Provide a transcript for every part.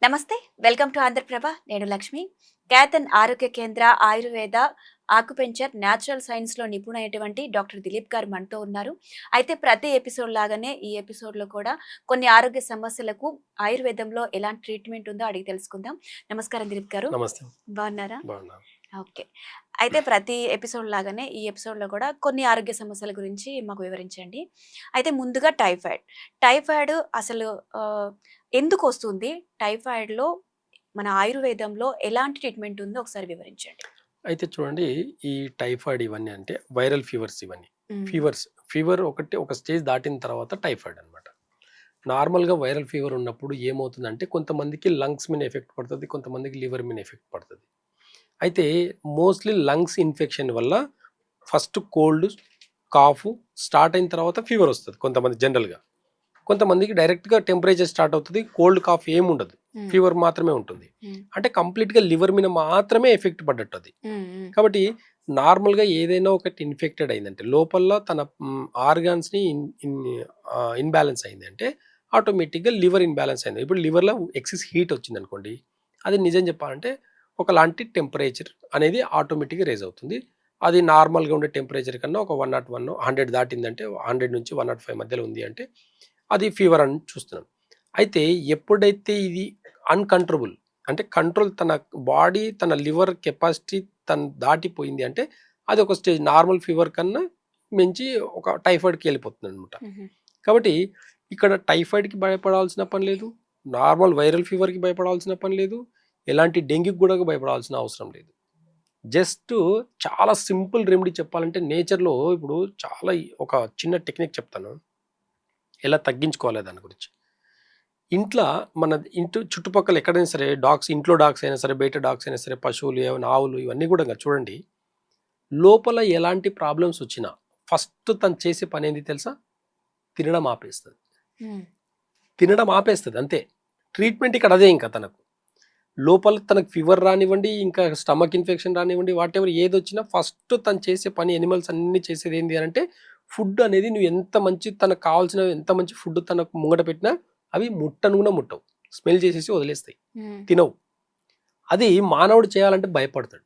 నమస్తే, welcome to Andhraprabha. నేను లక్ష్మి. కేతన్ ఆరోగ్య కేంద్ర ఆయుర్వేద ఆకుపెంచర్ న్యాచురల్ సైన్స్లో నిపుణులైనటువంటి డాక్టర్ దిలీప్ గారు మనతో ఉన్నారు. అయితే ప్రతి ఎపిసోడ్ లాగానే ఈ ఎపిసోడ్లో కూడా కొన్ని ఆరోగ్య సమస్యలకు ఆయుర్వేదంలో ఎలాంటి ట్రీట్మెంట్ ఉందో అడిగి తెలుసుకుందాం. నమస్కారం దిలీప్ గారు. నమస్తే. బాగున్నారా? బాగున్నాను. ఓకే. అయితే ప్రతి ఎపిసోడ్ లాగానే ఈ ఎపిసోడ్లో కూడా కొన్ని ఆరోగ్య సమస్యల గురించి మాకు వివరించండి. అయితే ముందుగా టైఫాయిడ్ అసలు ఎందుకు వస్తుంది? టైఫాయిడ్లో మన ఆయుర్వేదంలో ఎలాంటి ట్రీట్మెంట్ ఉందో ఒకసారి వివరించండి. అయితే చూడండి, ఈ టైఫాయిడ్ ఇవన్నీ అంటే వైరల్ ఫీవర్స్. ఇవన్నీ ఫీవర్ ఒక స్టేజ్ దాటిన తర్వాత టైఫాయిడ్ అనమాట. నార్మల్గా వైరల్ ఫీవర్ ఉన్నప్పుడు ఏమవుతుందంటే కొంతమందికి లంగ్స్ మీద ఎఫెక్ట్ పడుతుంది, కొంతమందికి లివర్ మీద ఎఫెక్ట్ పడుతుంది. అయితే మోస్ట్లీ లంగ్స్ ఇన్ఫెక్షన్ వల్ల ఫస్ట్ కోల్డ్ కాఫ్ స్టార్ట్ అయిన తర్వాత ఫీవర్ వస్తుంది కొంతమంది జనరల్గా. కొంతమందికి డైరెక్ట్గా టెంపరేచర్ స్టార్ట్ అవుతుంది, కోల్డ్ కాఫ్ ఏముండదు, ఫీవర్ మాత్రమే ఉంటుంది. అంటే కంప్లీట్గా లివర్ మీద మాత్రమే ఎఫెక్ట్ పడ్డట్టు అది. కాబట్టి నార్మల్గా ఏదైనా ఒకటి ఇన్ఫెక్టెడ్ అయిందంటే లోపల తన ఆర్గాన్స్ని ఇన్బ్యాలెన్స్ అయింది అంటే ఆటోమేటిక్గా లివర్ ఇన్బ్యాలెన్స్ అయింది. ఇప్పుడు లివర్లో ఎక్సెస్ హీట్ వచ్చింది అనుకోండి, అది నిజం చెప్పాలంటే ఒకలాంటి టెంపరేచర్ అనేది ఆటోమేటిక్గా రేజ్ అవుతుంది. అది నార్మల్గా ఉండే టెంపరేచర్ కన్నా ఒక 101 100 దాటిందంటే 100 నుంచి 105 మధ్యలో ఉంది అంటే అది ఫీవర్ అని చూస్తున్నాం. అయితే ఎప్పుడైతే ఇది అన్కంట్రోలబుల్ అంటే కంట్రోల్ తన బాడీ తన లివర్ కెపాసిటీ తను దాటిపోయింది అంటే అది ఒక స్టేజ్ నార్మల్ ఫీవర్ కన్నా మించి ఒక టైఫాయిడ్కి వెళ్ళిపోతుంది అనమాట. కాబట్టి ఇక్కడ టైఫాయిడ్కి భయపడాల్సిన పని లేదు, నార్మల్ వైరల్ ఫీవర్కి భయపడాల్సిన పని లేదు, ఎలాంటి డెంగ్యూకి కూడా భయపడాల్సిన అవసరం లేదు. జస్ట్ చాలా సింపుల్ రెమెడీ చెప్పాలంటే నేచర్లో ఇప్పుడు చాలా ఒక చిన్న టెక్నిక్ చెప్తాను ఎలా తగ్గించుకోవాలి దాని గురించి. ఇంట్లో మన ఇంటి చుట్టుపక్కల ఎక్కడైనా సరే ఇంట్లో డాగ్స్ అయినా సరే, బయట డాగ్స్ అయినా సరే, పశువులు ఏమైనా ఆవులు ఇవన్నీ కూడా చూడండి, లోపల ఎలాంటి ప్రాబ్లమ్స్ వచ్చినా ఫస్ట్ తను చేసే పని ఏంది తెలుసా? తినడం ఆపేస్తుంది. అంతే. ట్రీట్మెంట్ ఇక్కడ అదే. ఇంకా తనకు లోపల తనకు ఫీవర్ రానివ్వండి, ఇంకా స్టమక్ ఇన్ఫెక్షన్ రానివ్వండి, వాట్ ఎవర్ ఏది వచ్చినా ఫస్ట్ తను చేసే పని, ఎనిమల్స్ అన్ని చేసేది ఏంటి అంటే ఫుడ్ అనేది నువ్వు ఎంత మంచి తనకు కావాల్సిన ఎంత మంచి ఫుడ్ తనకు ముంగట పెట్టినా అవి ముట్టను కూడా ముట్టవు, స్మెల్ చేసేసి వదిలేస్తాయి, తినవు. అది మానవుడు చేయాలంటే భయపడతాడు.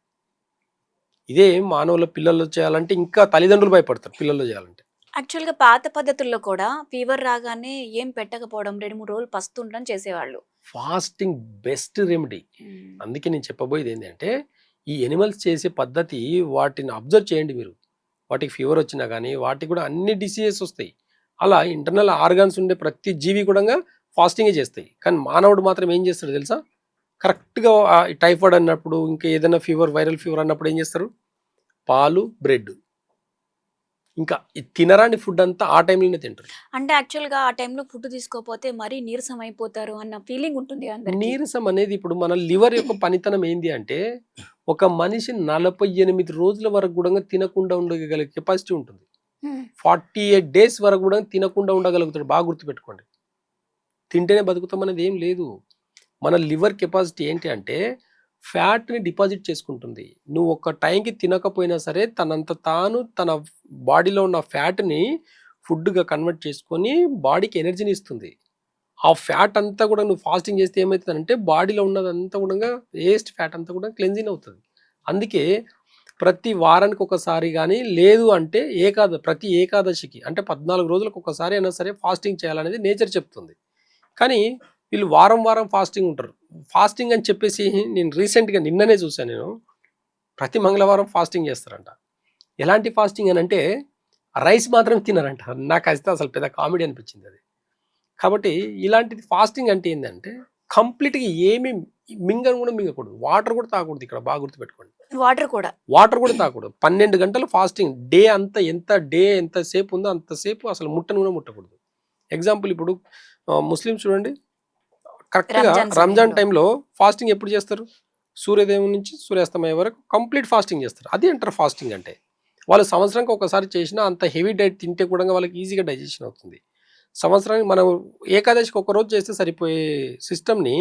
ఇదే మానవుల పిల్లలు చేయాలంటే ఇంకా తల్లిదండ్రులు భయపడతారు పిల్లలు చేయాలంటే. యాక్చువల్గా పాత పద్ధతుల్లో కూడా ఫీవర్ రాగానే ఏం పెట్టకపోవడం, 2-3 రోజులు పస్తుండడం చేసేవాళ్ళు. Fasting best remedy. అందుకే నేను చెప్పబోయేది ఏంటంటే ఈ ఎనిమల్స్ చేసే పద్ధతి వాటిని అబ్జర్వ్ చేయండి మీరు. వాటికి ఫీవర్ వచ్చినా కానీ వాటికి కూడా అన్ని డిసీజెస్ వస్తాయి. అలా ఇంటర్నల్ ఆర్గాన్స్ ఉండే ప్రతి జీవి కూడా ఫాస్టింగే చేస్తాయి. కానీ మానవుడు మాత్రం ఏం చేస్తాడు తెలుసా? కరెక్ట్గా టైఫాయిడ్ అన్నప్పుడు, ఇంకా ఏదైనా ఫీవర్ వైరల్ ఫీవర్ అన్నప్పుడు ఏం చేస్తారు? పాలు, బ్రెడ్, ఇంకా తినరాని ఫుడ్ అంతా ఆ టైంలోనే తింటారు. అంటే యాక్చువల్గా ఆ టైంలో ఫుడ్ తీసుకోకపోతే మరీ నీరసం అయిపోతారు అన్న ఫీలింగ్ ఉంటుంది. నీరసం అనేది ఇప్పుడు మన లివర్ యొక్క పనితనం ఏంది అంటే ఒక మనిషి 48 రోజుల వరకు కూడా తినకుండా ఉండగలిగే కెపాసిటీ ఉంటుంది. 48 days వరకు కూడా తినకుండా ఉండగలుగుతాడు. బాగా గుర్తుపెట్టుకోండి. తింటేనే బతుకుతాం అనేది ఏం లేదు. మన లివర్ కెపాసిటీ ఏంటి అంటే ఫ్యాట్ని డిపాజిట్ చేసుకుంటుంది. నువ్వు ఒక టైంకి తినకపోయినా సరే తనంత తాను తన బాడీలో ఉన్న ఫ్యాట్ని ఫుడ్గా కన్వర్ట్ చేసుకొని బాడీకి ఎనర్జీని ఇస్తుంది. ఆ ఫ్యాట్ అంతా కూడా నువ్వు ఫాస్టింగ్ చేస్తే ఏమవుతుందంటే బాడీలో ఉన్నదంతా కూడా వేస్ట్ ఫ్యాట్ అంతా కూడా క్లెన్జింగ్ అవుతుంది. అందుకే ప్రతి వారానికి ఒకసారి కానీ లేదు అంటే ప్రతి ఏకాదశికి అంటే 14 రోజులకు ఒకసారి అయినా సరే ఫాస్టింగ్ చేయాలనేది నేచర్ చెప్తుంది. కానీ వీళ్ళు వారం ఫాస్టింగ్ ఉంటారు. ఫాస్టింగ్ అని చెప్పేసి నేను రీసెంట్గా నిన్ననే చూసాను, నేను ప్రతి మంగళవారం ఫాస్టింగ్ చేస్తారంట. ఎలాంటి ఫాస్టింగ్ అని అంటే రైస్ మాత్రం తినరంట. నాకు అయితే అసలు పెద్ద కామెడీ అనిపించింది అది. కాబట్టి ఇలాంటిది ఫాస్టింగ్ అంటే ఏంటంటే కంప్లీట్గా ఏమి మింగకూడదు, వాటర్ కూడా తాగకూడదు. ఇక్కడ బాగా గుర్తుపెట్టుకోండి, వాటర్ కూడా తాగకూడదు. 12 గంటలు ఫాస్టింగ్. డే అంతా ఎంతసేపు ఉందో అంతసేపు అసలు ముట్టకూడదు. ఎగ్జాంపుల్ ఇప్పుడు ముస్లిమ్స్ చూడండి, కరెక్ట్గా రంజాన్ టైంలో ఫాస్టింగ్ ఎప్పుడు చేస్తారు? సూర్యోదయం నుంచి సూర్యాస్తమయం వరకు కంప్లీట్ ఫాస్టింగ్ చేస్తారు. అది అంటారు ఫాస్టింగ్ అంటే. వాళ్ళు సంవత్సరానికి ఒకసారి చేసినా అంత హెవీ డైట్ తింటే కూడా వాళ్ళకి ఈజీగా డైజెషన్ అవుతుంది. సంవత్సరానికి మనం ఏకాదశికి ఒక రోజు చేస్తే సరిపోయే సిస్టమ్ని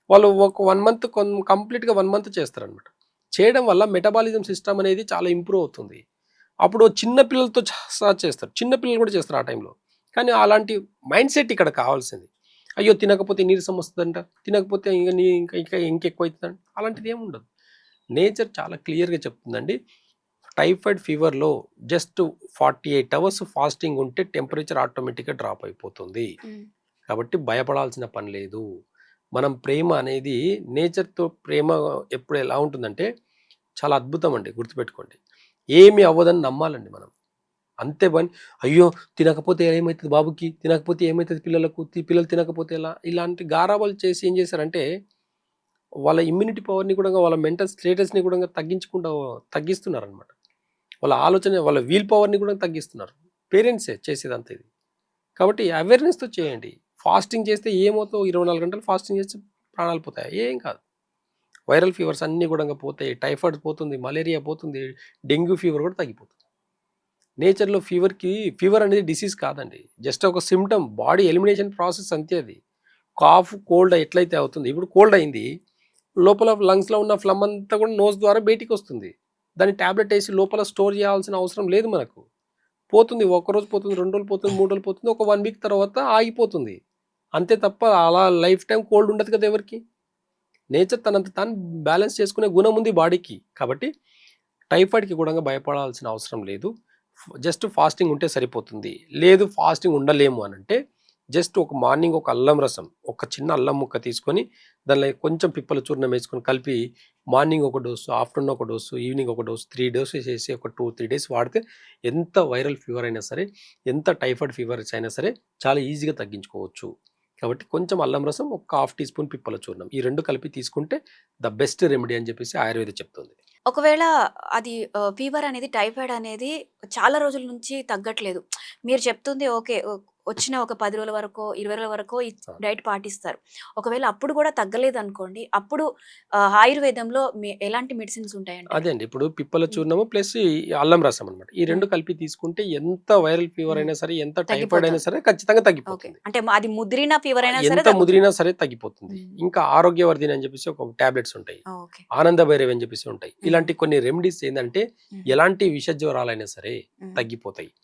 వాళ్ళు ఒక 1 month కంప్లీట్గా 1 month చేస్తారనమాట. చేయడం వల్ల మెటబాలిజం సిస్టమ్ అనేది చాలా ఇంప్రూవ్ అవుతుంది. అప్పుడు చిన్న పిల్లలతో చేస్తారు, చిన్న పిల్లలు కూడా చేస్తారు ఆ టైంలో. కానీ అలాంటి మైండ్ సెట్ ఇక్కడ కావాల్సింది. అయ్యో తినకపోతే నీరసం వస్తుందంట, తినకపోతే ఇంకా ఇంకా ఇంకా ఇంకెక్కువ అవుతుందంట, అలాంటిది ఏమి ఉండదు. నేచర్ చాలా క్లియర్గా చెప్తుందండి. టైఫాయిడ్ ఫీవర్లో జస్ట్ 48 అవర్స్ ఫాస్టింగ్ ఉంటే టెంపరేచర్ ఆటోమేటిక్గా డ్రాప్ అయిపోతుంది. కాబట్టి భయపడాల్సిన పని లేదు. మనం ప్రేమ అనేది నేచర్తో ప్రేమ ఎప్పుడు ఎలా ఉంటుందంటే చాలా అద్భుతం అండి, గుర్తుపెట్టుకోండి. ఏమి అవ్వదని నమ్మాలండి మనం. అంతే పని. అయ్యో తినకపోతే ఏమవుతుంది బాబుకి, తినకపోతే ఏమవుతుంది పిల్లలకు, పిల్లలు తినకపోతే ఎలా, ఇలాంటి గారాబాలు చేసి ఏం చేశారంటే వాళ్ళ ఇమ్యూనిటీ పవర్ని కూడా, వాళ్ళ మెంటల్ స్టేటస్ని కూడా తగ్గిస్తున్నారు అనమాట. వాళ్ళ ఆలోచన, వాళ్ళ వీల్ పవర్ని కూడా తగ్గిస్తున్నారు. పేరెంట్సే చేసేదంతా ఇది. కాబట్టి అవేర్నెస్తో చేయండి. ఫాస్టింగ్ చేస్తే ఏమవుతావు, 24 గంటలు ఫాస్టింగ్ చేస్తే ప్రాణాలు పోతాయి, ఏం కాదు. వైరల్ ఫీవర్స్ అన్నీ కూడా పోతాయి, టైఫాయిడ్ పోతుంది, మలేరియా పోతుంది, డెంగ్యూ ఫీవర్ కూడా తగ్గిపోతుంది. నేచర్లో ఫీవర్ అనేది డిసీజ్ కాదండి, జస్ట్ ఒక సిమ్టమ్, బాడీ ఎలిమినేషన్ ప్రాసెస్ అంతే. అది కాఫ్ కోల్డ్ ఎట్లయితే అవుతుంది, ఇప్పుడు కోల్డ్ అయింది, లోపల లంగ్స్లో ఉన్న ఫ్లమ్ అంతా కూడా నోస్ ద్వారా బయటికి వస్తుంది. దాన్ని ట్యాబ్లెట్ వేసి లోపల స్టోర్ చేయాల్సిన అవసరం లేదు మనకు. పోతుంది, ఒక్కరోజు పోతుంది, 2 రోజులు పోతుంది, 3 రోజులు పోతుంది, ఒక 1 వీక్ తర్వాత ఆగిపోతుంది, అంతే తప్ప అలా లైఫ్ టైం కోల్డ్ ఉండదు కదా ఎవరికి. నేచర్ తనంత తాను బ్యాలెన్స్ చేసుకునే గుణం ఉంది బాడీకి. కాబట్టి టైఫాయిడ్కి కూడా భయపడాల్సిన అవసరం లేదు. జస్ట్ ఫాస్టింగ్ ఉంటే సరిపోతుంది. లేదు ఫాస్టింగ్ ఉండలేము అని అంటే జస్ట్ ఒక మార్నింగ్ ఒక అల్లం రసం, ఒక చిన్న అల్లం ముక్క తీసుకొని దానిలో కొంచెం పిప్పల చూర్ణం వేసుకొని కలిపి మార్నింగ్ ఒక డోసు, ఆఫ్టర్నూన్ ఒక డోసు, ఈవినింగ్ ఒక డోసు, 3 డోసెస్ వేసి ఒక 2-3 డేస్ వాడితే ఎంత వైరల్ ఫీవర్ అయినా సరే, ఎంత టైఫాయిడ్ ఫీవర్స్ అయినా సరే చాలా ఈజీగా తగ్గించుకోవచ్చు. కాబట్టి కొంచెం అల్లం రసం, ఒక 1/2 టీ స్పూన్ పిప్పల చూర్ణం, ఈ 2 కలిపి తీసుకుంటే ద బెస్ట్ రెమెడీ అని చెప్పేసి ఆయుర్వేద చెప్తుంది. ఒకవేళ అది ఫీవర్ అనేది, టైఫాయిడ్ అనేది చాలా రోజుల నుంచి తగ్గట్లేదు. మీరు చెప్తుంది ఓకే. వచ్చిన ఒక 10 రోజుల వరకో, 20 రోజుల వరకో ఈ డైట్ పాటిస్తారు. ఒకవేళ అప్పుడు కూడా తగ్గలేదనుకోండి, అప్పుడు ఆయుర్వేదంలో ఎలాంటి మెడిసిన్స్ ఉంటాయండి? అదే అండి, ఇప్పుడు పిప్పల చూర్ణము ప్లస్ ఈ అల్లం రసం అనమాట. ఈ 2 కలిపి తీసుకుంటే ఎంత వైరల్ ఫీవర్ అయినా సరే, ఎంత టైఫాయిడ్ అయినా సరే ఖచ్చితంగా తగ్గిపోతుంది. అంటే అది ముదిరిన ఫీవర్ అయినా సరే ఎంత ముదిరినా సరే తగ్గిపోతుంది. ఇంకా ఆరోగ్యవర్ధిని అని చెప్పేసి ఒక టాబ్లెట్స్ ఉంటాయి, ఆనంద భైరవి అని చెప్పేసి ఉంటాయి. ఇలాంటి కొన్ని రెమెడీస్ ఏంటంటే ఎలాంటి విష జ్వరాలైనా సరే తగ్గిపోతాయి.